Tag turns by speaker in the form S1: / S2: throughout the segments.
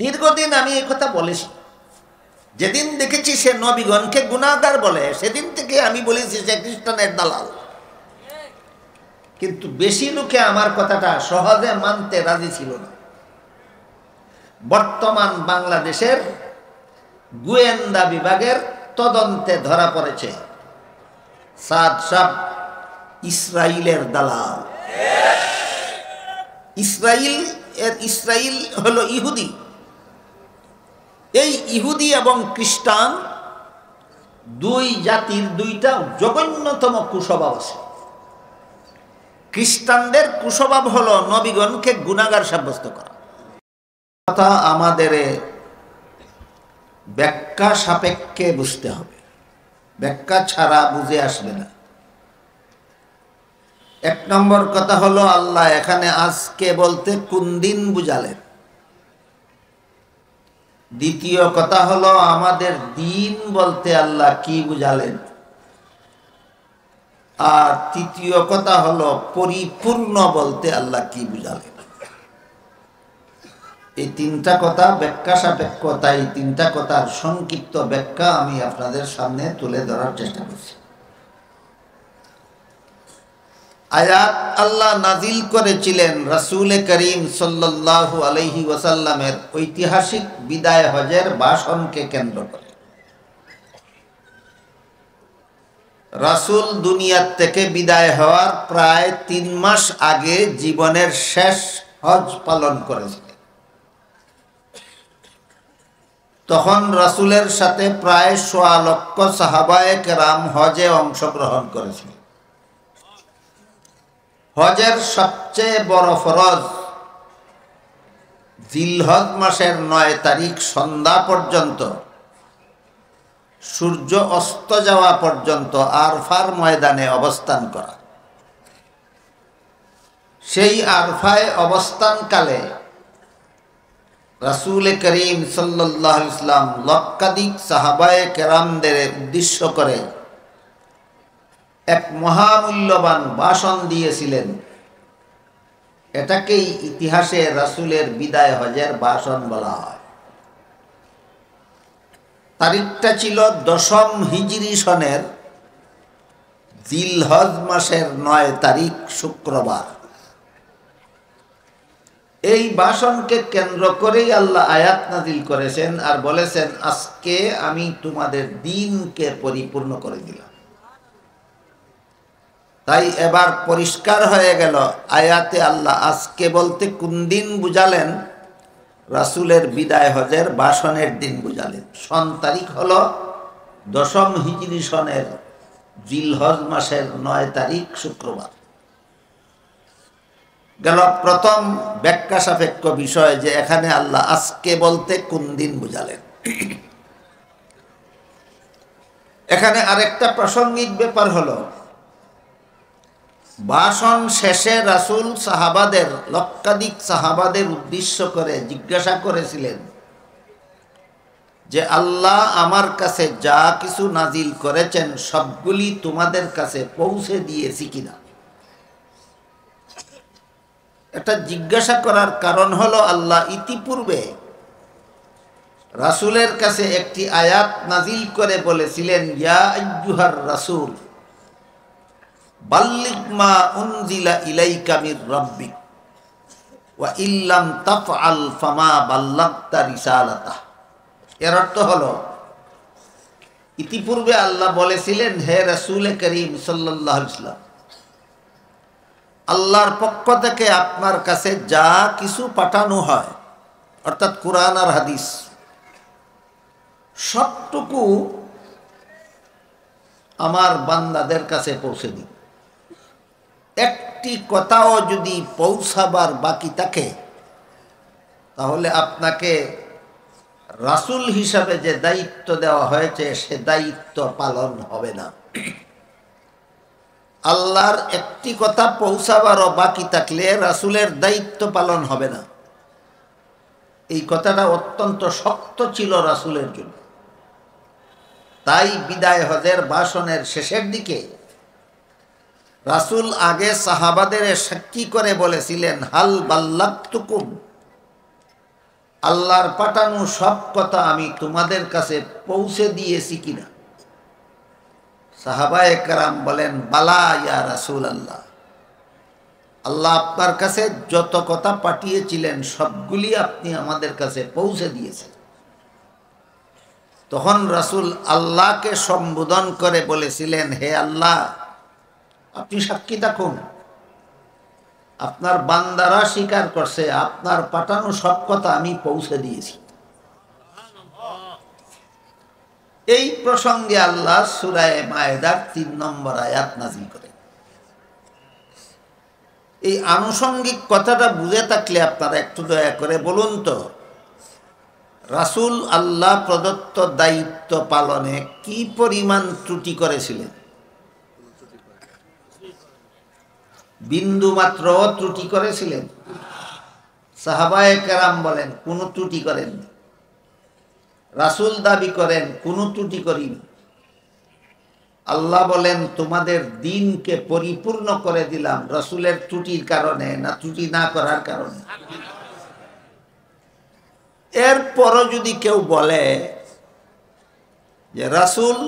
S1: দীর্ঘদিন আমি এই কথা বলেছি। যেদিন দেখেছি সে নবীগণকে গুনাহগার বলে, সেদিন থেকে আমি বলেছি সে খ্রিস্টানের দালাল। কিন্তু বেশি লোকে আমার কথাটা সহজে মানতে রাজি ছিল না। বর্তমান বাংলাদেশের গোয়েন্দা বিভাগের তদন্তে ধরা পড়েছে সাদ সাহেব ইসরায়েলের দালাল। ইসরায়েল হলো ইহুদি। এই ইহুদি এবং খ্রিস্টান দুই জাতির দুইটা জঘন্যতম কুস্বভাব আছে। খ্রিস্টানদের কুস্বভাব হলো নবীগণকে গুনাহগার সাব্যস্ত করা। কথা আমাদের ব্যাখ্যা সাপেক্ষে বুঝতে হবে, ব্যাখ্যা ছাড়া বুঝে আসবে না। এক নম্বর কথা হলো আল্লাহ এখানে আজকে বলতে কোন দিন বুঝালেন। দ্বিতীয় কথা হলো আমাদের দিন বলতে আল্লাহ কি বুঝালেন। আর তৃতীয় কথা হলো পরিপূর্ণ বলতে আল্লাহ কি বুঝালেন। এই তিনটা কথা ব্যাখ্যা সাপেক্ষ, তাই তিনটা কথার সংক্ষিপ্ত ব্যাখ্যা আমি আপনাদের সামনে তুলে ধরার চেষ্টা করছি। আয়াত আল্লাহ নাজিল করেছিলেন রাসূল করিম সাল্লাল্লাহু আলাইহি ওয়াসাল্লামের ঐতিহাসিক বিদায় হজের ভাষণকে কেন্দ্র করে। রাসূল দুনিয়া থেকে বিদায় হওয়ার প্রায় 3 মাস আগে জীবনের শেষ হজ পালন করেছিলেন। তখন রাসূলের সাথে প্রায় 1.25 লক্ষ সাহাবায়ে কেরাম হজে অংশগ্রহণ করেছিলেন। হজের সবচেয়ে বড় ফরজ জিলহজ মাসের 9 তারিখ সন্ধ্যা পর্যন্ত, সূর্য অস্ত যাওয়া পর্যন্ত আরফার ময়দানে অবস্থান করা। সেই আরফায় অবস্থানকালে রাসূল করিম সাল্লাল্লাহু আলাইহি ওয়াসাল্লাম লক্ষাধিক সাহাবায়ে কেরামদের উদ্দেশ্য করে এক মহামূল্যবান ভাষণ দিয়েছিলেন। এটাকেই ইতিহাসে রাসূলের বিদায় হজের ভাষণ বলা হয়। তারিখটা ছিল 10ম হিজরি সনের জিলহজ মাসের 9 তারিখ শুক্রবার। এই ভাষণকে কেন্দ্র করেই আল্লাহ আয়াত নাজিল করেছেন আর বলেছেন আজকে আমি তোমাদের দিনকে পরিপূর্ণ করে দিলাম। তাই এবার পরিষ্কার হয়ে গেল আয়াতে আল্লাহ আজকে বলতে কোন দিন বুঝালেন। রাসূলের বিদায় হজের ভাষণের দিন বুঝালেন। সন তারিখ হলো 10ম হিজরি সনের জিলহজ মাসের 9 তারিখ শুক্রবার। গেল প্রথম ব্যাখ্যা সাপেক্ষ বিষয় যে এখানে আল্লাহ আজকে বলতে কোন দিন বুঝালেন। এখানে আরেকটা প্রাসঙ্গিক ব্যাপার হলো ভাষণ শেষে রাসূল সাহাবাদের লক্ষাধিক সাহাবাদের উদ্দেশ্য করে জিজ্ঞাসা করেছিলেন যে আল্লাহ আমার কাছে যা কিছু নাজিল করেছেন সবগুলি তোমাদের কাছে পৌঁছে দিয়েছি কিনা। এটা জিজ্ঞাসা করার কারণ হলো আল্লাহ ইতিপূর্বে রাসূলের কাছে একটি আয়াত নাজিল করে বলেছিলেন ইয়া আইয়ুহার রাসূল বাল্লিগ মা উনজিলা ইলাইকা মির রাব্বিক ওয়া ইল্লাম তাফআল ফামা বাল্লাগতা রিসালাতাহ। এর অর্থ হলো ইতিপূর্বে আল্লাহ বলেছিলেন হে রাসূল করিম সাল্লাল্লাহু আলাইহি ওয়াসাল্লাম, আল্লাহর পক্ষ থেকে আপনার কাছে যা কিছু পাঠানো হয় অর্থাৎ কুরআন আর হাদিস সবটুকু আমার বান্দাদের কাছে পৌঁছে দিন। একটি কথাও যদি পৌঁছাবার বাকি থাকে তাহলে আপনাকে রাসূল হিসাবে যে দায়িত্ব দেওয়া হয়েছে সে দায়িত্ব পালন হবে না। আল্লাহর একটি কথা পৌঁছাবারও বাকি থাকলে রাসূলের দায়িত্ব পালন হবে না। এই কথাটা অত্যন্ত শক্ত ছিল রাসূলের জন্য। তাই বিদায় হজের ভাষণের শেষের দিকে রাসূল আগে সাহাবাদের সাক্ষী করে বলেছিলেন হাল বাল্লাগতুকুম, আল্লাহর পাঠানো সব কথা আমি তোমাদের কাছে পৌঁছে দিয়েছি কিনা? সাহাবায়ে কেরাম বলেন, বালা ইয়া রাসূলুল্লাহ, আল্লাহ আপনার কাছে যত কথা পাঠিয়েছিলেন সবগুলি আপনি আমাদের কাছে পৌঁছে দিয়েছেন। তখন রাসূল আল্লাহকে সম্বোধন করে বলেছিলেন, হে আল্লাহ, আপনি সাক্ষী থাকুন, আপনার বান্দারা স্বীকার করছে আপনার পাঠানো সব কথা আমি পৌঁছে দিয়েছি। এই প্রসঙ্গে আল্লাহ সূরা মায়েদার ৩ নম্বর আয়াত নাযিল করেন। এই আনুষঙ্গিক কথাটা বুঝে থাকলে আপনারা একটু দয়া করে বলুন তো, রাসূল আল্লাহ প্রদত্ত দায়িত্ব পালনে কি পরিমাণ ত্রুটি করেছিলেন? বিন্দু মাত্র ত্রুটি করেছিলেন? সাহাবায়ে কেরাম বলেন কোনো ত্রুটি করেননি। রাসূল দাবি করেন কোনো ত্রুটি করিনি। আল্লাহ বলেন তোমাদের দ্বীনকে পরিপূর্ণ করে দিলাম। রাসূলের ত্রুটির কারণে না ত্রুটি না করার কারণে? এরপরও যদি কেউ বলে যে রাসূল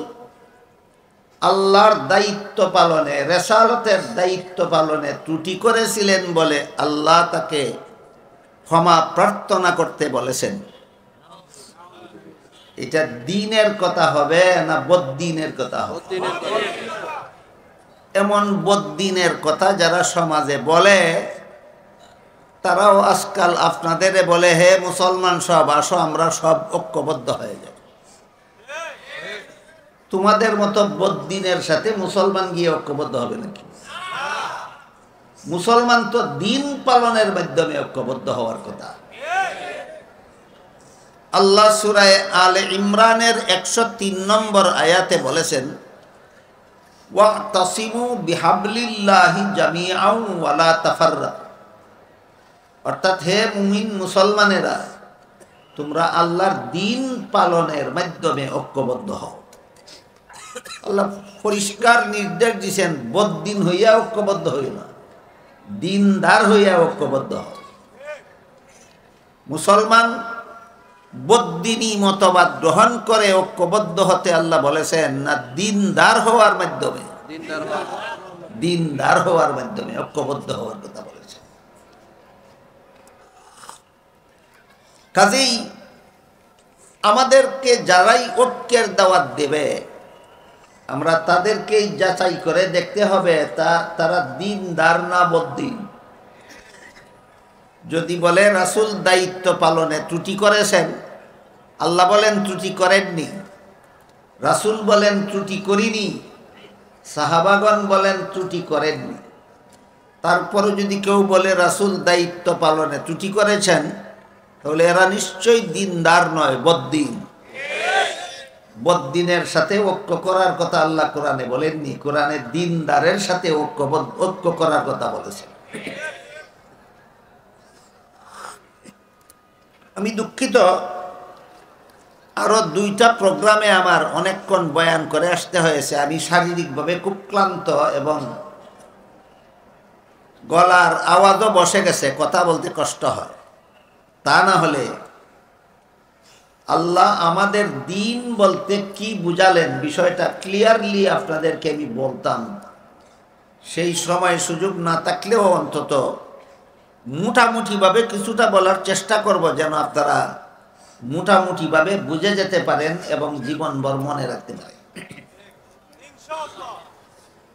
S1: আল্লাহর দায়িত্ব পালনে, রেসালতের দায়িত্ব পালনে ত্রুটি করেছিলেন বলে আল্লাহ তাকে ক্ষমা প্রার্থনা করতে বলেছেন, এটা দ্বীনের কথা হবে না বদ্দীনের কথা হবে? এমন বদ্দীনের কথা যারা সমাজে বলে, তারাও আজকাল আপনাদের বলে, হে মুসলমান সব আসো আমরা সব ঐক্যবদ্ধ হয়ে যাই। তোমাদের মতো বদ্দীনের সাথে মুসলমান গিয়ে ঐক্যবদ্ধ হবে নাকি? মুসলমান তো দ্বীন পালনের মাধ্যমে ঐক্যবদ্ধ হওয়ার কথা। আল্লাহ সূরা আলে ইমরানের ১০৩ নম্বর আয়াতে বলেছেন, ওয়াতাসিমু বিহাবলিল্লাহি জামিআন ওয়া লা তাফাররাকু, অর্থাৎ হে মুমিন মুসলমানেরা, তোমরা আল্লাহর দ্বীন পালনের মাধ্যমে ঐক্যবদ্ধ হও। আল্লাহ পরিষ্কার নির্দেশ দিয়েছেন, বদ্দীন হইয়া ঐক্যবদ্ধ হইল না, দ্বীনদার হইয়া ঐক্যবদ্ধ হও। মুসলমান বদ্দীনী মতবাদ গ্রহণ করে ঐক্যবদ্ধ হতে আল্লাহ বলেছেন না দ্বীনদার হওয়ার মাধ্যমে? দ্বীনদার হওয়ার মাধ্যমে ঐক্যবদ্ধ হওয়ার কথা বলেছেন। কাজেই আমাদেরকে যারাই ঐক্যের দাওয়াত দেবে, আমরা তাদেরকেই যাচাই করে দেখতে হবে তারা দ্বীনদার না বদ্দীন। যদি বলে রাসূল দায়িত্ব পালনে ত্রুটি করেছেন, আল্লাহ বলেন ত্রুটি করেননি, রাসূল বলেন ত্রুটি করিনি, সাহাবাগণ বলেন ত্রুটি করেননি, তারপরে যদি কেউ বলে রাসূল দায়িত্ব পালনে ত্রুটি করেছেন, তাহলে এরা নিশ্চয়ই দ্বীনদার নয়, বদ্দীন। বদ্দীনের সাথে ঐক্য করার কথা আল্লাহ কোরআনে বলেননি, কোরআনে দ্বীনদারের সাথে ঐক্য করার কথা বলেছেন। আমি দুঃখিত, আরো 2টা প্রোগ্রামে আমার অনেকক্ষণ বয়ান করে আসতে হয়েছে। আমি শারীরিকভাবে খুব ক্লান্ত এবং গলার আওয়াজও বসে গেছে, কথা বলতে কষ্ট হয়। তা না হলে আল্লাহ আমাদের দ্বীন বলতে কি বুঝালেন বিষয়টা ক্লিয়ারলি আপনাদেরকে আমি বলতাম। সেই সময় সুযোগ না থাকলেও অন্তত মোটামুটিভাবে কিছুটা বলার চেষ্টা করব, যেন আপনারা মোটামুটিভাবে বুঝে যেতে পারেন এবং জীবনভর মনে রাখতে পারেন।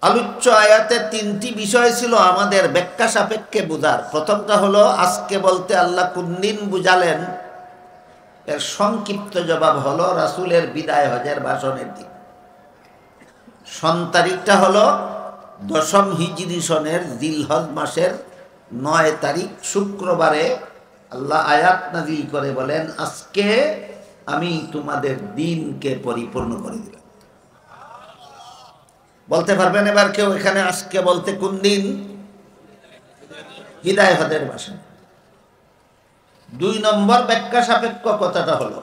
S1: আলোচ্য আয়াতে 3টি বিষয় ছিল আমাদের ব্যাখ্যা সাপেক্ষে বুঝার। প্রথমটা হলো আজকে বলতে আল্লাহ কোন দিন বুঝালেন, এর সংক্ষিপ্ত জবাব হলো রাসূলের বিদায় হজের ভাষণের দিন। তারিখটা হলো 10ম হিজরি সনের জিলহজ মাসের 9 তারিখ শুক্রবারে আল্লাহ আয়াত নাযিল করে বলেন, আজকে আমি তোমাদের দ্বীনকে পরিপূর্ণ করে দিলাম। বলতে পারবেন এবার কেউ এখানে আজকে বলতে কোন দিন? বিদায় হজের ভাষণ। 2 নম্বর ব্যাখ্যা সাপেক্ষ কথাটা হলো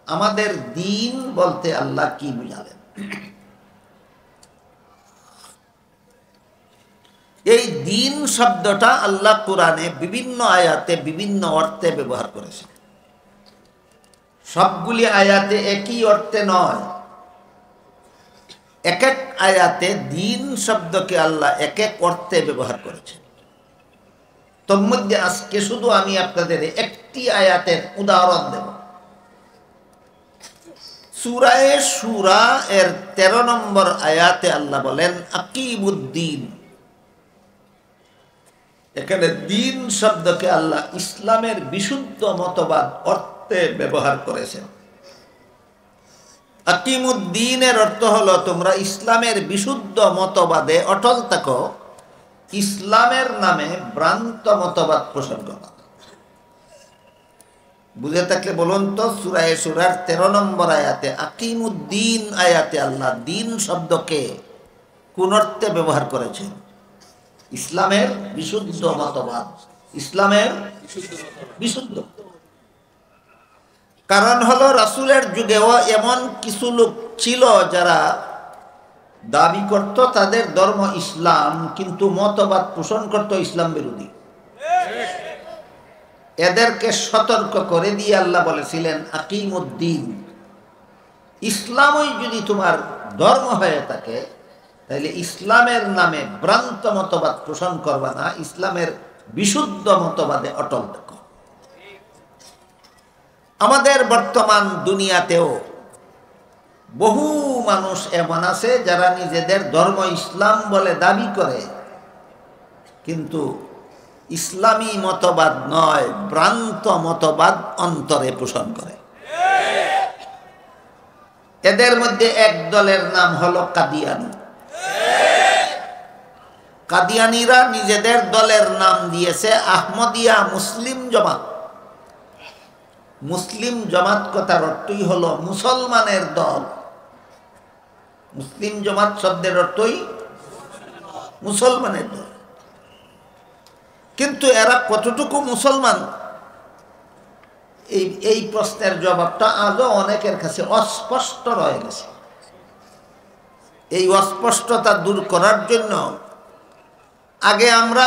S1: আমাদের দ্বীন বলতে আল্লাহ কি বুঝালেন। এই দ্বীন শব্দটা আল্লাহ কোরআনে বিভিন্ন আয়াতে বিভিন্ন অর্থে ব্যবহার করেছেন। সবগুলি আয়াতে একই অর্থে নয়, এক এক আয়াতে দিন শব্দকে আল্লাহ এক এক অর্থে ব্যবহার করেছেন। তোর মধ্যে আজকে শুধু আমি আপনাদের একটি আয়াতের উদাহরণ দেব। সূরায়ে শূরা এর 13 নম্বর আয়াতে আল্লাহ বলেন আকিমুদ্দিন। এখানে দিন শব্দকে আল্লাহ ইসলামের বিশুদ্ধ মতবাদ অর্থে ব্যবহার করেছেন। আকিমুদ্দিনের অর্থ হলো তোমরা ইসলামের বিশুদ্ধ মতবাদে অটল থাকো, ইসলামের নামে ভ্রান্ত মতবাদ পোষণ করো। বুঝে থাকলে বলুন তো, সূরায়ে শূরার 13 নম্বর আয়াতে আকিমুদ্দিন আয়াতে আল্লাহ দিন শব্দকে কোন অর্থে ব্যবহার করেছেন? ইসলামের বিশুদ্ধ মতবাদ, ইসলামের বিশুদ্ধ। কারণ হলো রাসূলের যুগেও এমন কিছু লোক ছিল যারা দাবি করত তাদের ধর্ম ইসলাম, কিন্তু মতবাদ পোষণ করত ইসলাম বিরোধী। এদেরকে সতর্ক করে দিয়ে আল্লাহ বলেছিলেন আকিমুদ্দিন, ইসলামই যদি তোমার ধর্ম হয়ে থাকে তাহলে ইসলামের নামে ভ্রান্ত মতবাদ পোষণ করবা না, ইসলামের বিশুদ্ধ মতবাদে অটল থাকো। আমাদের বর্তমান দুনিয়াতেও বহু মানুষ এমন আছে যারা নিজেদের ধর্ম ইসলাম বলে দাবি করে, কিন্তু ইসলামী মতবাদ নয়, ভ্রান্ত মতবাদ অন্তরে পোষণ করে। এদের মধ্যে এক দলের নাম হলো কাদিয়ানি। কাদিয়ানিরা নিজেদের দলের নাম দিয়েছে আহমদিয়া মুসলিম জামাত। মুসলিম জামাত কথার অর্থই হলো মুসলমানের দল। মুসলিম জামাত শব্দের অর্থই মুসলমানের দল। কিন্তু এরা কতটুকু মুসলমান, এই প্রশ্নের জবাবটা আজও অনেকের কাছে অস্পষ্ট রয়ে গেছে। এই অস্পষ্টতা দূর করার জন্য আগে আমরা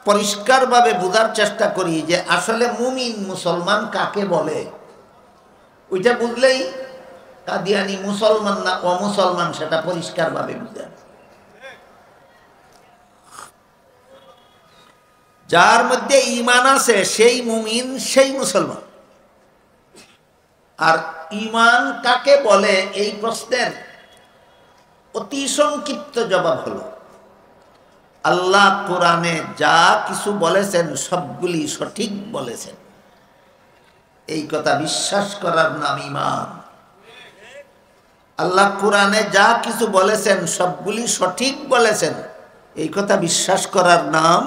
S1: পরিষ্কারভাবে বোঝার চেষ্টা করি যে আসলে মুমিন মুসলমান কাকে বলে। ওইটা বুঝলেই কাদিয়ানি মুসলমান না অমুসলমান সেটা পরিষ্কারভাবে বুঝে। যার মধ্যে ঈমান আছে সেই মুমিন, সেই মুসলমান। আর ঈমান কাকে বলে এই প্রশ্নের অতি সংক্ষিপ্ত জবাব হলো আল্লাহ কোরআনে যা কিছু বলেছেন সবগুলি সঠিক বলেছেন, এই কথা বিশ্বাস করার নাম ঈমান। আল্লাহ কোরআনে যা কিছু বলেছেন সবগুলি সঠিক বলেছেন, এই কথা বিশ্বাস করার নাম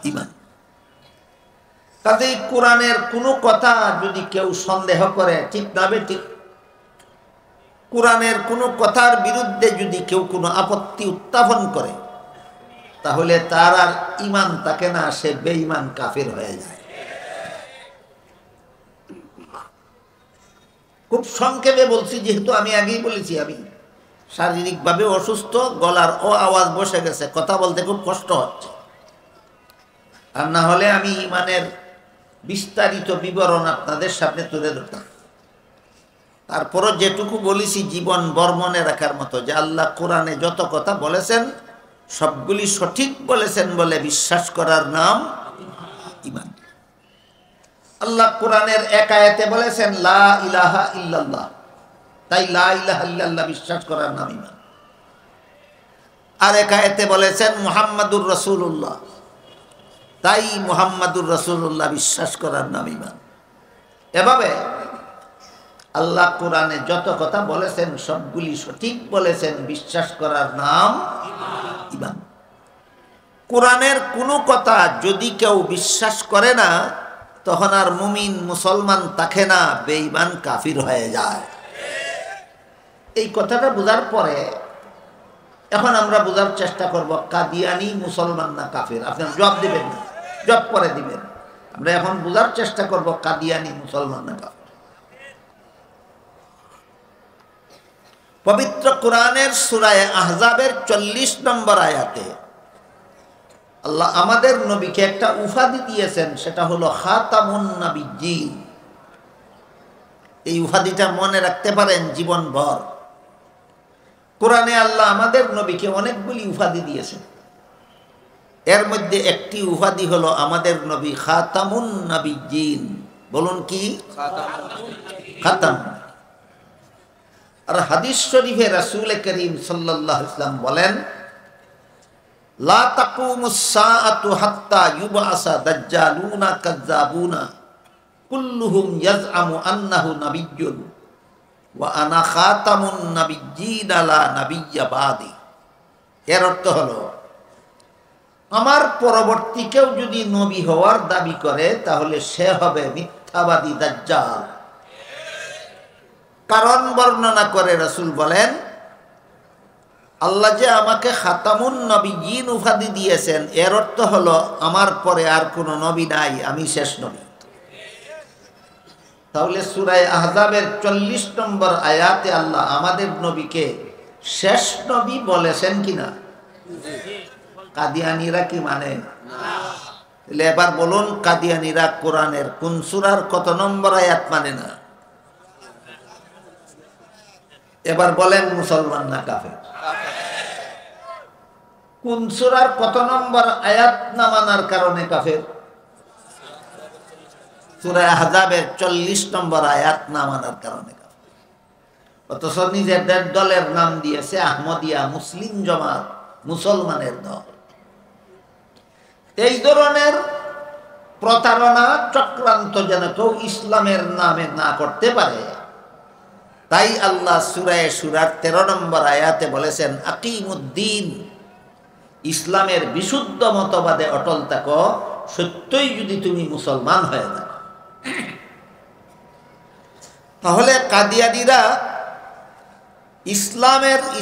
S1: ঈমান। কাজেই কোরআনের কোনো কথা যদি কেউ সন্দেহ করে, ঠিক না বেঠিক, কোরআনের কোনো কথার বিরুদ্ধে যদি কেউ কোনো আপত্তি উত্থাপন করে, তাহলে তার আর ঈমান থাকে না, সে বেঈমান কাফির হয়ে যায়। খুব সংক্ষেপে বলছি, যেহেতু আমি আগেই বলেছি আমি শারীরিকভাবে অসুস্থ, গলার আওয়াজ বসে গেছে, কথা বলতে খুব কষ্ট হচ্ছে। আর না হলে আমি ঈমানের বিস্তারিত বিবরণ আপনাদের সামনে তুলে ধরতাম। তারপরও যেটুকু বলেছি জীবন বর্মনে রাখার মতো, যে আল্লাহ কোরআনে যত কথা বলেছেন সবগুলি সঠিক বলেছেন বলে বিশ্বাস করার নাম ঈমান। আল্লাহ কোরআনের এক আয়াতে বলেছেন লা ইলাহা ইল্লাল্লাহ, তাই লা ইলাহা ইল্লাল্লাহ বিশ্বাস করার নাম ঈমান। আর এক আয়াতে বলেছেন মুহাম্মাদুর রাসূলুল্লাহ, তাই মুহাম্মাদুর রাসূলুল্লাহ বিশ্বাস করার নাম ঈমান। এভাবে আল্লাহ কোরআনে যত কথা বলেছেন সবগুলি সঠিক বলেছেন, বিশ্বাস করার নাম ঈমান। কোরআনের কোনো কথা যদি কেউ বিশ্বাস করে না, তখন আর মুমিন মুসলমান থাকে না, বেঈমান কাফির হয়ে যায়। এই কথাটা বোঝার পরে এখন আমরা বোঝার চেষ্টা করব কাদিয়ানি মুসলমান না কাফির। আপনারা জবাব দিবেন না, জবাব পরে দিবেন। আমরা এখন বোঝার চেষ্টা করব কাদিয়ানি মুসলমান না কাফির। পবিত্র কোরআনের সূরা আহজাবের 40 নম্বর আয়াতে আল্লাহ আমাদের নবীকে একটা উপাধি দিয়েছেন, সেটা হলো খাতামুন নবিয়্যিন। এই উপাধিটা মনে রাখতে পারেন জীবনভর। কোরআনে আল্লাহ আমাদের নবীকে অনেকগুলি উপাধি দিয়েছেন। এর মধ্যে একটি উপাধি হলো আমাদের নবী খাতামুন নবিয়্যিন। বলুন কি? খাতাম। আর হাদিস শরীফে রাসূল করিম সাল্লাল্লাহু আলাইহি ওয়াসাল্লাম বলেন, লা তাকুমুস সাআতু হাত্তা ইউবআসা দাজ্জালুনা কাযযাবুনা কুল্লুহুম ইয়াজআমু আন্নাহু নাবিয়্যুন ওয়া আনা খাতামুন নাবিয়্যিন লা নাবিয়্যা বাদি। এর অর্থ হলো, আমার পরবর্তী কেউ যদি নবী হওয়ার দাবি করে তাহলে সে হবে মিথ্যাবাদী দাজ্জাল। কারণ বর্ণনা করে রাসূল বলেন, আল্লাহ যে আমাকে খাতামুন নবিয়্যিন উপাধি দিয়েছেন, এর অর্থ হলো আমার পরে আর কোনো নবী নাই, আমি শেষ নবী। তাহলে সূরা আহজাবের ৪০ নম্বর আয়াতে আল্লাহ আমাদের নবীকে শেষ নবী বলেছেন কিনা? কাদিয়ানীরা কি মানে? তাহলে এবার বলুন, কাদিয়ানীরা কোরআনের কোন সূরার কত নম্বর আয়াত মানে না? এবার বলেন, মুসলমান না কাফের? কোন সূরার কত নম্বর আয়াত না মানার কারণে কাফের? সূরা আহজাবের ৪০ নম্বর আয়াত না মানার কারণে কাফের। অথচ নিজেদের দলের নাম দিয়েছে আহমদিয়া, মুসলিম জামাত, মুসলমানের দল। এই ধরনের প্রতারণা চক্রান্ত যেন কেউ ইসলামের নামে না করতে পারে, তাই আল্লাহ সূরা শুরার ১৩ নম্বর আয়াতে বলেছেন, আকিমুদ্দিন, ইসলামের বিশুদ্ধ মতবাদে অটল থাকো, সত্যই যদি তুমি মুসলমান হয়ে থাকো। তাহলে কাদিয়ানীরা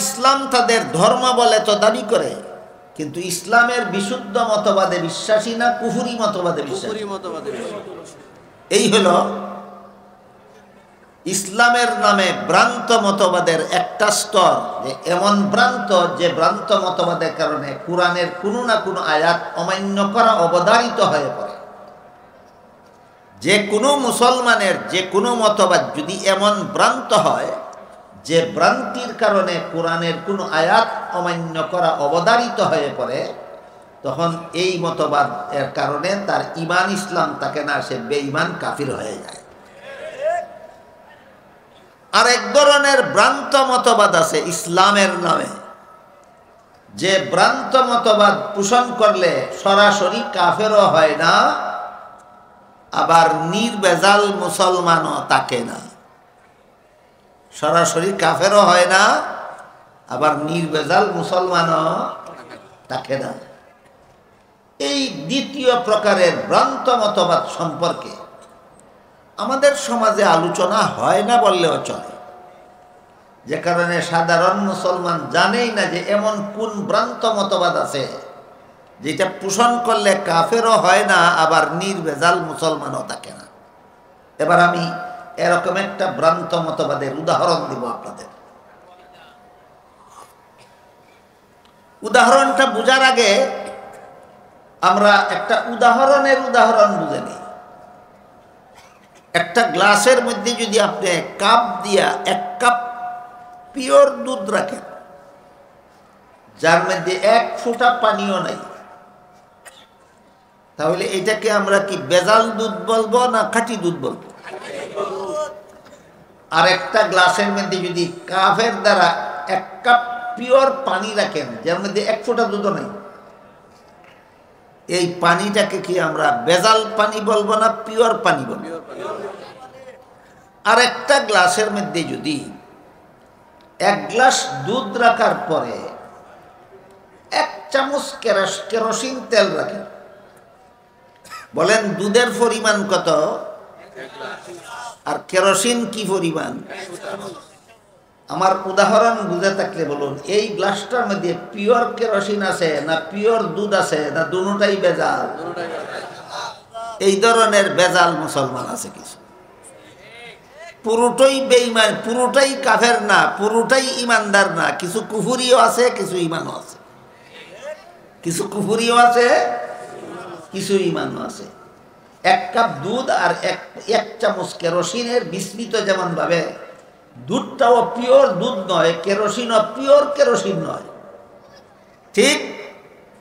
S1: ইসলাম তাদের ধর্ম বলে তো দাবি করে, কিন্তু ইসলামের বিশুদ্ধ মতবাদে বিশ্বাসী না, কুফরি মতবাদে বিশ্বাসী। এই হলো ইসলামের নামে ভ্রান্ত মতবাদের একটা স্তর, যে এমন ভ্রান্ত যে ভ্রান্ত মতবাদের কারণে কোরআনের কোনো না কোনো আয়াত অমান্য করা অবধারিত হয়ে পড়ে। যে কোনো মুসলমানের যে কোনো মতবাদ যদি এমন ভ্রান্ত হয় যে ভ্রান্তির কারণে কোরআনের কোনো আয়াত অমান্য করা অবধারিত হয়ে পড়ে, তখন এই মতবাদ এর কারণে তার ঈমান ইসলাম থাকে না, সে বেঈমান কাফির হয়ে যায়। আর এক ধরনের ভ্রান্ত মতবাদ আছে ইসলামের নামে, যে ভ্রান্ত মতবাদ পোষণ করলে সরাসরি কাফেরও হয় না, আবার নির্ভেজাল মুসলমানও থাকে না। সরাসরি কাফেরও হয় না, আবার নির্ভেজাল মুসলমানও থাকে না। এই দ্বিতীয় প্রকারের ভ্রান্ত মতবাদ সম্পর্কে আমাদের সমাজে আলোচনা হয় না বললেও চলে, যে কারণে সাধারণ মুসলমান জানেই না যে এমন কোন ভ্রান্ত মতবাদ আছে যেটা পোষণ করলে কাফেরও হয় না, আবার নির্ভেজাল মুসলমানও থাকে না। এবার আমি এরকম একটা ভ্রান্ত মতবাদের উদাহরণ দিব আপনাদের। উদাহরণটা বোঝার আগে আমরা একটা উদাহরণ বুঝে নিই। একটা গ্লাসের মধ্যে যদি আপনি কাপ দিয়া 1 কাপ পিওর দুধ রাখেন, যার মধ্যে 1 ফোঁটা পানিও নাই, তাহলে এটাকে আমরা কি ভেজাল দুধ বলবো না খাঁটি দুধ বলবো? আর একটা গ্লাসের মধ্যে যদি কাপের দ্বারা 1 কাপ পিওর পানি রাখেন, যার মধ্যে 1 ফোঁটা দুধও নাই, এই পানিটাকে কি আমরা ভেজাল পানি বলবো না পিওর পানি বলবো? আর একটা গ্লাসের মধ্যে যদি 1 গ্লাস দুধ রাখার পরে 1 চামচ কেরোসিন তেল রাখেন, বলেন দুধের পরিমাণ কত আর কেরোসিন কি পরিমাণ? আমার উদাহরণ বুঝে থাকলে বলুন, এই গ্লাসটার মধ্যে পিওর কেরোসিন আছে না পিওর দুধ আছে, না দুটোটাই ভেজাল? এই ধরনের ভেজাল মুসলমান আছে কিছু, পুরোটাই বেঈমান, পুরোটাই কাফের না, পুরোটাই ইমানদার না, কিছু কুফরিও আছে, কিছু ইমানও আছে, কিছু কুফরিও আছে, কিছু ইমানও আছে। এক কাপ দুধ আর এক চামচ কেরোসিনের বিস্মিত যেমন ভাবে দুধটাও পিওর দুধ নয়, কেরোসিনও পিওর কেরোসিন নয়, ঠিক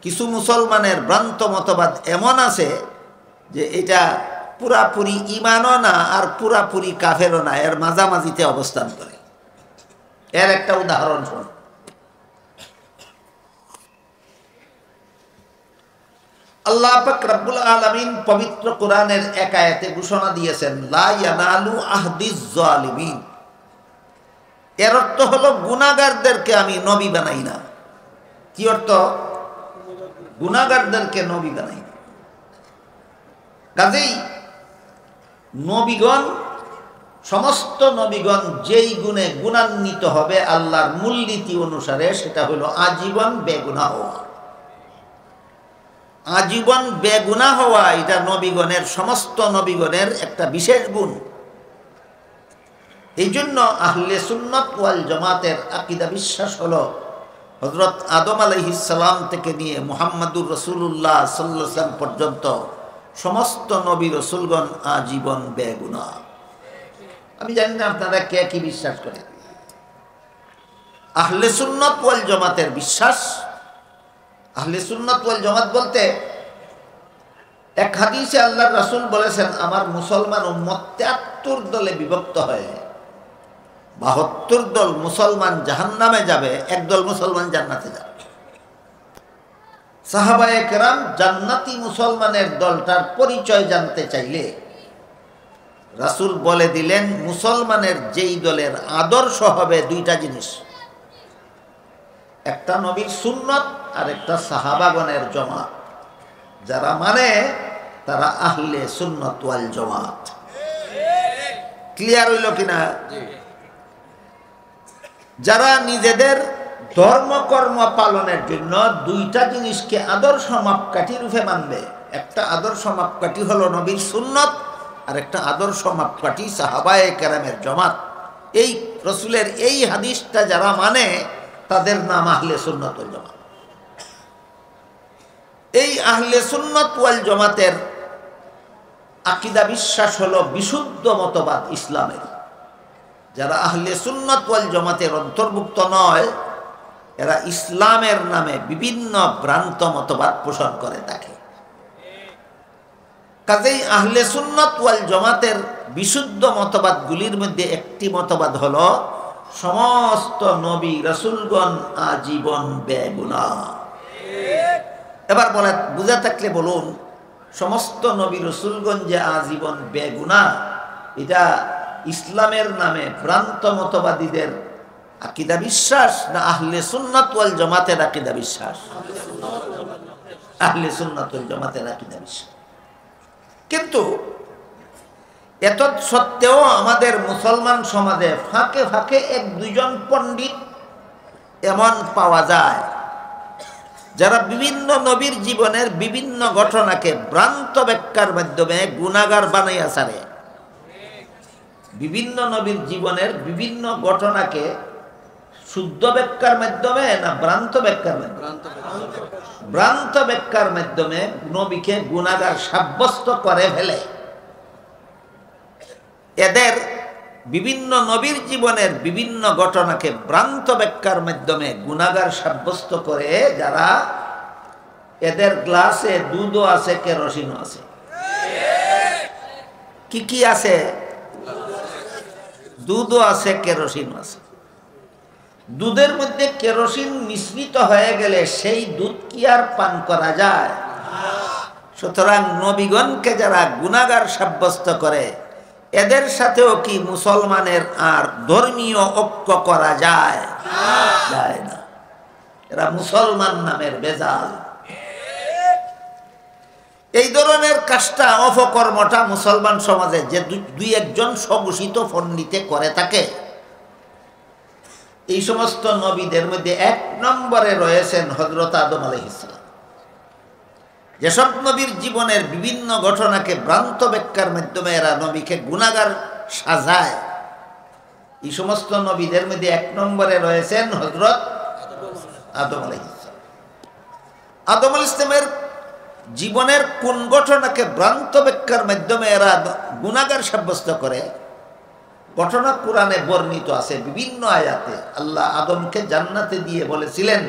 S1: কিছু মুসলমানের ভ্রান্ত মতবাদ এমন আছে যে এটা পুরাপুরি ইমানও না আর পুরাপুরি কাফেরও না, এর মাঝামাঝিতে অবস্থান করে। এর একটা উদাহরণ শোন। আল্লাহ পাক রব্বুল আলামিন পবিত্র কোরআনের এক আয়াতে ঘোষণা দিয়েছেন, লা ইয়ানালু আহদিজ জালিমিন। এর অর্থ হলো গুনাহগারদেরকে আমি নবী বানাই না। কি অর্থ? গুনাহগারদেরকে নবী বানাই না। কাজেই নবীগণ, সমস্ত নবীগণ যেই গুণে গুণান্বিত হবে আল্লাহর মূলনীতি অনুসারে, সেটা হলো আজীবন বেগুনাহ হওয়া। আজীবন বেগুনাহ হওয়া এটা নবীগণের, সমস্ত নবীগণের একটা বিশেষ গুণ। এই জন্য আহলে সুন্নাত ওয়াল জামাতের আকীদা বিশ্বাস হলো হযরত আদম আলাইহিস সালাম থেকে নিয়ে মুহাম্মাদুর রাসূলুল্লাহ সাল্লাল্লাহু আলাইহি ওয়াসাল্লাম পর্যন্ত সমস্ত নবী রাসূলগণ আজীবন বেগুনাহ। আমি জানি না আপনারা কে কি বিশ্বাস করেন। আহলে সুন্নাত ওয়াল জামাতের বিশ্বাস, আহলে সুন্নাত ওয়াল জামাত বলতে এক হাদিসে আল্লাহর রাসূল বলেছেন, আমার মুসলমান উম্মত ৭৩ দলে বিভক্ত হয়ে ৭২ দল মুসলমান জাহান্নামে যাবে, একদল মুসলমান জান্নাতে যাবে। সাহাবায়ে কেরাম জান্নাতি মুসলমানের দলটার পরিচয় জানতে চাইলে রাসূল বলে দিলেন, মুসলমানের যেই দলের আদর্শ হবে দুইটা জিনিস, একটা নবীর সুন্নত আর একটা সাহাবাগণের জামাত। যারা মানে তারা আহলে সুন্নাত ওয়াল জামাত। ক্লিয়ার হইল কিনা? যারা নিজেদের ধর্মকর্ম পালনের জন্য দুইটা জিনিসকে আদর্শ মাপকাঠি রূপে মানবে, একটা আদর্শ মাপকাঠি হলো নবীর সুন্নত আর একটা আদর্শ মাপকাঠি সাহাবায়ে কেরামের জামাত। এই রাসূলের এই হাদিসটা যারা মানে তাদের নাম আহলে সুন্নাত ওয়াল জামাত। এই আহলে সুন্নাত ওয়াল জামাতের আকীদা বিশ্বাস হলো বিশুদ্ধ মতবাদ ইসলামের। যারা আহলে সুন্নাত ওয়াল জামাতের অন্তর্ভুক্ত নয়, এরা ইসলামের নামে বিভিন্ন ভ্রান্ত মতবাদ পোষণ করে থাকে। কাজেই আহলে সুন্নাত ওয়াল জামাতের বিশুদ্ধ মতবাদগুলির মধ্যে একটি মতবাদ হলো সমস্ত নবী রাসূলগণ আজীবন বেগুনাহ। এবার বলে বুঝা থাকলে বলুন, সমস্ত নবী রাসূলগণ যে আজীবন বেগুনাহ, এটা ইসলামের নামে ভ্রান্ত মতবাদীদের আকীদা বিশ্বাস না আহলে সুন্নাত ওয়াল জামাতের আকীদা বিশ্বাস? আহলে সুন্নাত ওয়াল জামাতের আকীদা বিশ্বাস। কিন্তু এত সত্ত্বেও আমাদের মুসলমান সমাজে ফাঁকে ফাঁকে এক দুইজন পণ্ডিত এমন পাওয়া যায় যারা বিভিন্ন নবীর জীবনের বিভিন্ন ঘটনাকে ভ্রান্ত ব্যাখ্যার মাধ্যমে গুনাহগার বানাইয়া ছাড়ে। বিভিন্ন নবীর জীবনের বিভিন্ন ঘটনাকে শুদ্ধ ব্যাখ্যার মাধ্যমে না ভ্রান্ত ব্যাখ্যার মাধ্যমে? ভ্রান্ত ব্যাখ্যার মাধ্যমে নবীকে গুনাহগার সাব্যস্ত করে ফেলে। এদের বিভিন্ন নবীর জীবনের বিভিন্ন ঘটনাকে ভ্রান্ত ব্যাখ্যার মাধ্যমে গুনাহগার সাব্যস্ত করে যারা, এদের গ্লাসে দুধও আছে, কেরোসিনও আছে। কি কি আছে? দুধও আছে, কেরোসিনও আছে। দুধের মধ্যে কেরোসিন মিশ্রিত হয়ে গেলে সেই দুধ কি আর পান করা যায়? সুতরাং নবীগণকে যারা গুনাহগার সাব্যস্ত করে, এদের সাথেও কি মুসলমানের আর ধর্মীয় ঐক্য করা যায়? যায় না। এরা মুসলমান নামের বেজাল। এই ধরনের কাজটা, অপকর্মটা মুসলমান সমাজে যে দুই একজন স্বঘোষিত পণ্ডিতে করে থাকে, এই সমস্ত নবীদের মধ্যে এক নম্বরে রয়েছেন হযরত আদম আলাইহিস সালাম। যেসব নবীর জীবনের বিভিন্ন ঘটনাকে ভ্রান্ত ব্যাখ্যার মাধ্যমে এরা নবীকে গুনাহগার সাজায়, এই সমস্ত নবীদের মধ্যে এক নম্বরে রয়েছেন হযরত আদম আলাইহিস সালাম। আদম আলাইহিস সালামের জীবনের কোন ঘটনাকে ভ্রান্ত ব্যাখ্যার মাধ্যমে এরা গুনাহগার সাব্যস্ত করে, ঘটনা কোরআনে বর্ণিত আছে বিভিন্ন আয়াতে। আল্লাহ আদমকে জান্নাতে দিয়ে বলেছিলেন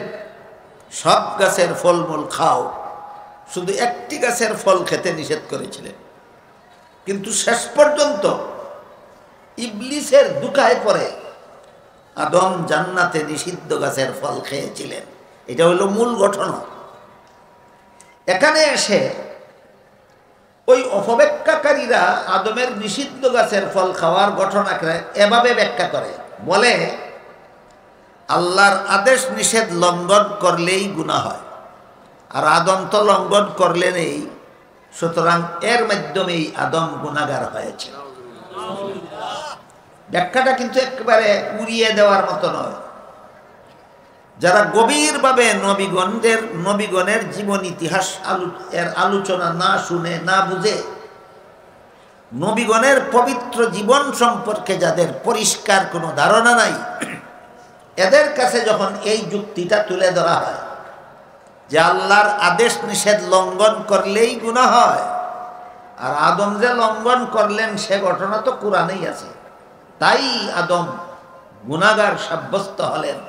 S1: সব গাছের ফলমূল খাও, শুধু একটি গাছের ফল খেতে নিষেধ করেছিলেন। কিন্তু শেষ পর্যন্ত ইবলিসের দুকায় পড়ে আদম জান্নাতে নিষিদ্ধ গাছের ফল খেয়েছিলেন। এটা হলো মূল ঘটনা। এখানে এসে ওই অপব্যাখ্যাকারীরা আদমের নিষিদ্ধ গাছের ফল খাওয়ার ঘটনাকে এভাবে ব্যাখ্যা করে, বলে আল্লাহর আদেশ নিষেধ লঙ্ঘন করলেই গুনাহ হয়, আর আদম তো লঙ্ঘন করলেনই, সুতরাং এর মাধ্যমেই আদম গুনাহগার হয়েছে। ব্যাখ্যাটা কিন্তু একেবারে উড়িয়ে দেওয়ার মতো নয়। যারা গভীরভাবে নবীগণের জীবন ইতিহাস এর আলোচনা না শুনে না বুঝে, নবীগণের পবিত্র জীবন সম্পর্কে যাদের পরিষ্কার কোনো ধারণা নাই, এদের কাছে যখন এই যুক্তিটা তুলে ধরা হয় যে আল্লাহর আদেশ নিষেধ লঙ্ঘন করলেই গুনাহ হয়, আর আদম যে লঙ্ঘন করলেন সে ঘটনা তো কোরআনেই আছে, তাই আদম গুনাহগার সাব্যস্ত হলেন,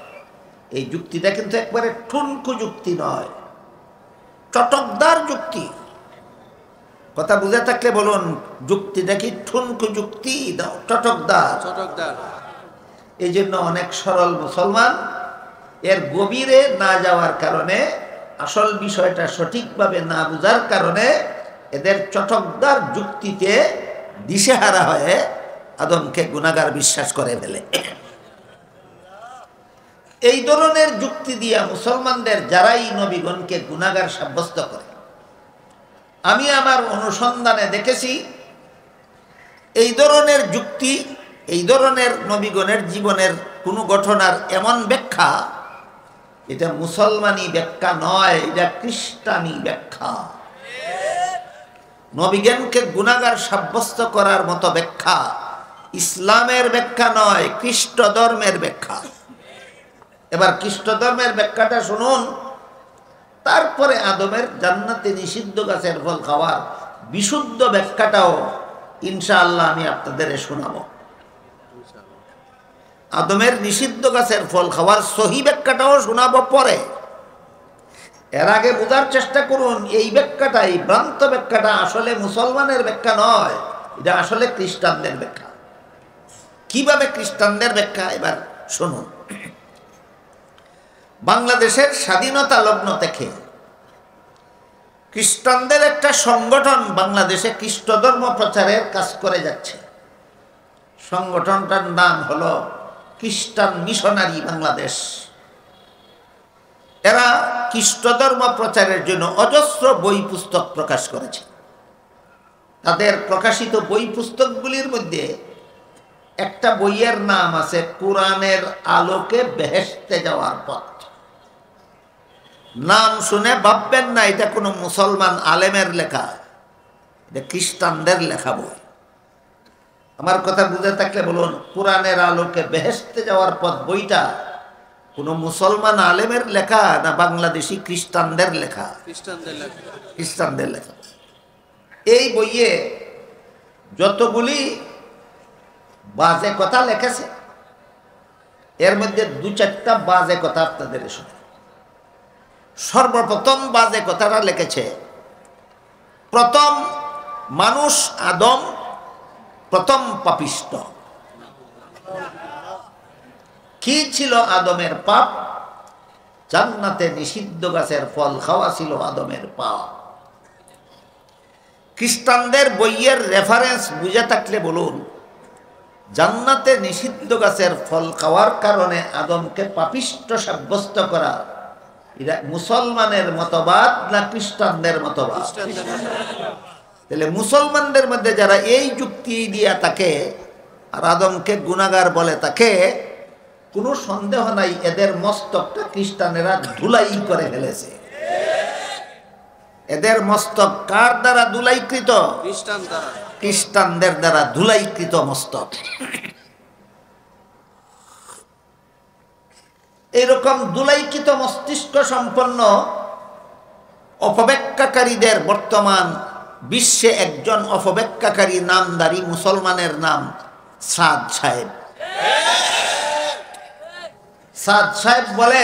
S1: এই যুক্তিটা কিন্তু একবারে ঠুনকু যুক্তি নয়, চটকদার যুক্তি। কথা বুঝে থাকলে বলুন, যুক্তিটা কি ঠুনকু যুক্তি চটকদার? এই জন্য অনেক সরল মুসলমান এর গভীরে না যাওয়ার কারণে, আসল বিষয়টা সঠিকভাবে না বুঝার কারণে এদের চটকদার যুক্তিতে দিশেহারা হয়ে আদমকে গুনাহগার বিশ্বাস করে ফেলে। এই ধরনের যুক্তি দিয়া মুসলমানদের যারাই নবীগণকে গুনাহগার সাব্যস্ত করে, আমি আমার অনুসন্ধানে দেখেছি এই ধরনের যুক্তি, এই ধরনের নবীগণের জীবনের কোনো ঘটনার এমন ব্যাখ্যা, এটা মুসলমানি ব্যাখ্যা নয়, এটা খ্রিস্টানি ব্যাখ্যা। নবীগণকে গুনাহগার সাব্যস্ত করার মতো ব্যাখ্যা ইসলামের ব্যাখ্যা নয়, খ্রিস্ট ধর্মের ব্যাখ্যা। এবার খ্রিস্ট ধর্মের ব্যাখ্যাটা শুনুন, তারপরে আদমের জান্নাতে নিষিদ্ধ গাছের ফল খাওয়ার বিশুদ্ধ ব্যাখ্যাটাও ইনশাআল্লাহ আমি আপনাদের শোনাবো। আদমের নিষিদ্ধ গাছের ফল খাওয়ার সহি ব্যাখ্যাটাও শোনাবো পরে। এর আগে বোঝার চেষ্টা করুন, এই ব্যাখ্যাটাই, ভ্রান্ত ব্যাখ্যাটা আসলে মুসলমানের ব্যাখ্যা নয়, এটা আসলে খ্রিস্টানদের ব্যাখ্যা। কিভাবে খ্রিস্টানদের ব্যাখ্যা এবার শুনুন। বাংলাদেশের স্বাধীনতা লগ্ন থেকে খ্রিস্টানদের একটা সংগঠন বাংলাদেশে খ্রিস্ট ধর্ম প্রচারের কাজ করে যাচ্ছে। সংগঠনটার নাম হলো খ্রিস্টান মিশনারি বাংলাদেশ। এরা খ্রিস্ট ধর্ম প্রচারের জন্য অজস্র বই পুস্তক প্রকাশ করেছে। তাদের প্রকাশিত বই পুস্তকগুলির মধ্যে একটা বইয়ের নাম আছে কোরআনের আলোকে বেহেশতে যাওয়ার পথ। নাম শুনে ভাববেন না এটা কোনো মুসলমান আলেমের লেখা, এটা খ্রিস্টানদের লেখা বই। আমার কথা বুঝে থাকলে বলুন, কোরআনের আলোকে বেহেশতে যাওয়ার পথ বইটা কোনো মুসলমান আলেমের লেখা না বাংলাদেশি খ্রিস্টানদের লেখা? খ্রিস্টানদের লেখা। এই বইয়ে যতগুলি বাজে কথা লেখেছে, এর মধ্যে দু চারটা বাজে কথা আপনাদের শুনে। সর্বপ্রথম বাজে কথাটা লিখেছে, প্রথম মানুষ আদম প্রথম পাপিষ্ট। কি ছিল আদমের পাপ? জান্নাতে নিষিদ্ধ গাছের ফল খাওয়া ছিল আদমের পাপ। খ্রিস্টানদের বইয়ের রেফারেন্স বুঝে থাকলে বলুন, জান্নাতে নিষিদ্ধ গাছের ফল খাওয়ার কারণে আদমকে পাপিষ্ট সাব্যস্ত করা, এটা মুসলমানের মতবাদ না খ্রিস্টানদের মতবাদ? তাহলে মুসলমানদের মধ্যে যারা এই যুক্তি দিয়া থাকে আর আদমকে গুনাহগার বলে থাকে, কোনো সন্দেহ নাই এদের মস্তকটা খ্রিস্টানেরা ধুলাই করে ফেলেছে। এদের মস্তক কার দ্বারা ধুলাইকৃত? খ্রিস্টানদের দ্বারা ধুলাইকৃত মস্তক। এইরকম ধুলাইকৃত মস্তিষ্ক সম্পন্ন অপব্যাখ্যাকারীদের বর্তমান বিশ্বে একজন অপব্যাখ্যাকারী নামধারী মুসলমানের নাম সাদ সাহেব। সাদ সাহেব বলে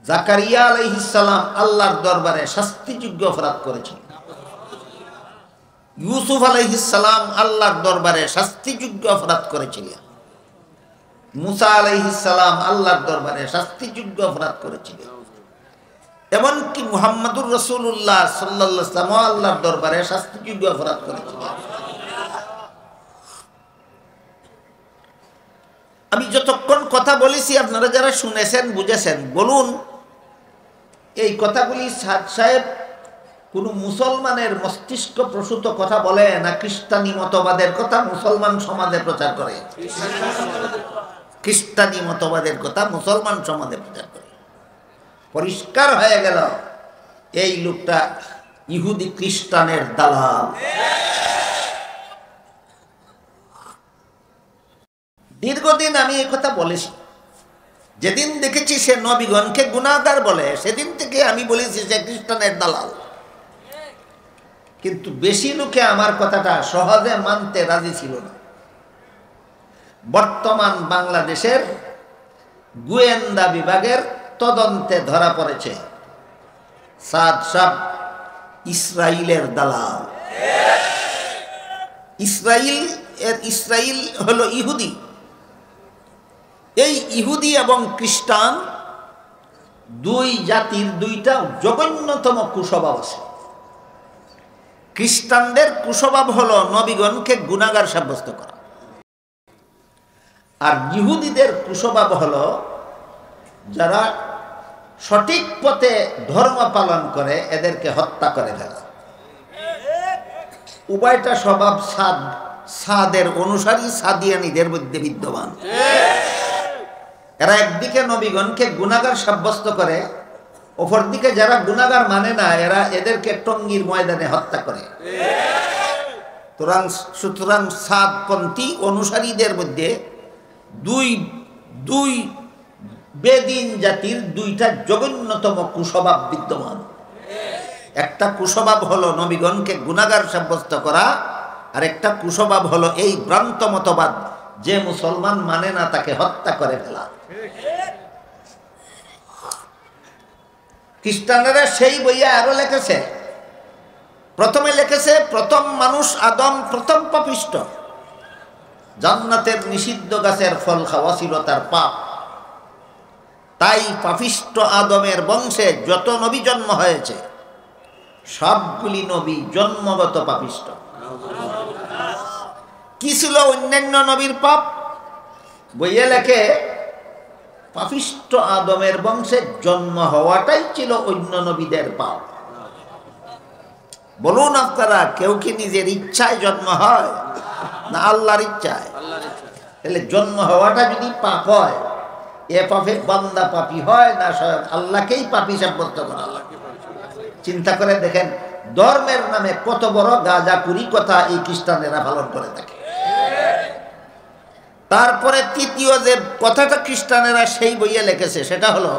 S1: জাকারিয়া আলাইহিস সালাম আল্লাহর দরবারে শাস্তিযোগ্য অপরাধ করেছেন, ইউসুফ আলাইহিস সালাম আল্লাহর দরবারে শাস্তিযোগ্য অপরাধ করেছিলেন, মুসা আলাইহিস সালাম আল্লাহর দরবারে শাস্তিযোগ্য অপরাধ করেছিলেন, এমনকি মুহাম্মদুর রাসূলুল্লাহ সাল্লাল্লাহু আলাইহি ওয়াসাল্লাম আল্লাহর দরবারে শাস্তিযোগ্য অপরাধ করেছিলেন। আমি যতক্ষণ কথা বলেছি আপনারা যারা শুনেছেন বুঝেছেন, বলুন এই কথাগুলি সাদ সাহেব কোন মুসলমানের মস্তিষ্ক প্রসূত কথা বলে না খ্রিস্টানি মতবাদের কথা মুসলমান সমাজে প্রচার করে? খ্রিস্টানি মতবাদের কথা মুসলমান সমাজে প্রচার করে। পরিষ্কার হয়ে গেল এই লোকটা ইহুদি খ্রিস্টানের দালাল। দীর্ঘদিন আমি এই কথা বলেছি, যেদিন দেখেছি সে নবীগণকে গুনাহগার বলে সেদিন থেকে আমি বলেছি সে খ্রিস্টানের দালাল। কিন্তু বেশি লোকে আমার কথাটা সহজে মানতে রাজি ছিল না। বর্তমান বাংলাদেশের গোয়েন্দা বিভাগের তদন্তে ধরা পড়েছে সাদ সাহেব ইসরাইলের দালাল। ইসরাইল হলো ইহুদি। এই ইহুদি এবং খ্রিস্টান দুই জাতির দুইটা জঘন্যতম কুস্বভাব আছে। খ্রিস্টানদের কুস্বভাব হলো নবীগণকে গুনাহগার সাব্যস্ত করা, আর ইহুদিদের কুস্বভাব হলো যারা সঠিক পথে ধর্ম পালন করে এদেরকে হত্যা করে ফেলা। উভয়টা স্বভাব সাদের অনুসারী সাদিয়ানীদের মধ্যে বিদ্যমান। এরা একদিকে নবীগণকে গুনাহগার সাব্যস্ত করে, অপরদিকে যারা গুনাহগার মানে না এরা এদেরকে টঙ্গীর ময়দানে হত্যা করে। সুতরাং সাদপন্থী অনুসারীদের মধ্যে দুই বেদিন জাতির দুইটা জঘন্যতম কুস্বভাব বিদ্যমান। একটা কুস্বভাব হলো নবীগণকে গুনাহগার সাব্যস্ত করা, আর একটা কুস্বভাব হলো এই ভ্রান্ত মতবাদ যে মুসলমান মানে না তাকে হত্যা করে ফেলা। খ্রিস্টানরা সেই বইয়ে আরো লিখেছে, প্রথমে লিখেছে প্রথম মানুষ আদম প্রথম পাপিষ্ঠ, জান্নাতের নিষিদ্ধ গাছের ফল খাওয়া ছিল তার পাপ, তাই পাপিষ্ঠ আদমের বংশে যত নবী জন্ম হয়েছে সবগুলি নবী জন্মগত পাপিষ্ঠ। কি ছিল অন্যান্য নবীর পাপ? বইয়ে লেখে পাপিষ্ঠ আদমের বংশে জন্ম হওয়াটাই ছিল অন্য নবীদের পাপ। বলুন আপনারা, কেউ কি নিজের ইচ্ছায় জন্ম হয় না আল্লাহর ইচ্ছায়? তাহলে জন্ম হওয়াটা যদি পাপ হয়, এ পাপে বান্দা পাপী হয় না স্বয়ং আল্লাহকেই পাপী সাব্যস্ত করা? চিন্তা করে দেখেন ধর্মের নামে কত বড় গাঁজাখুরি কথা এই খ্রিস্টানেরা পালন করে থাকে। তারপরে তৃতীয় যে কথাটা খ্রিস্টানেরা সেই বইয়ে লিখেছে সেটা হলো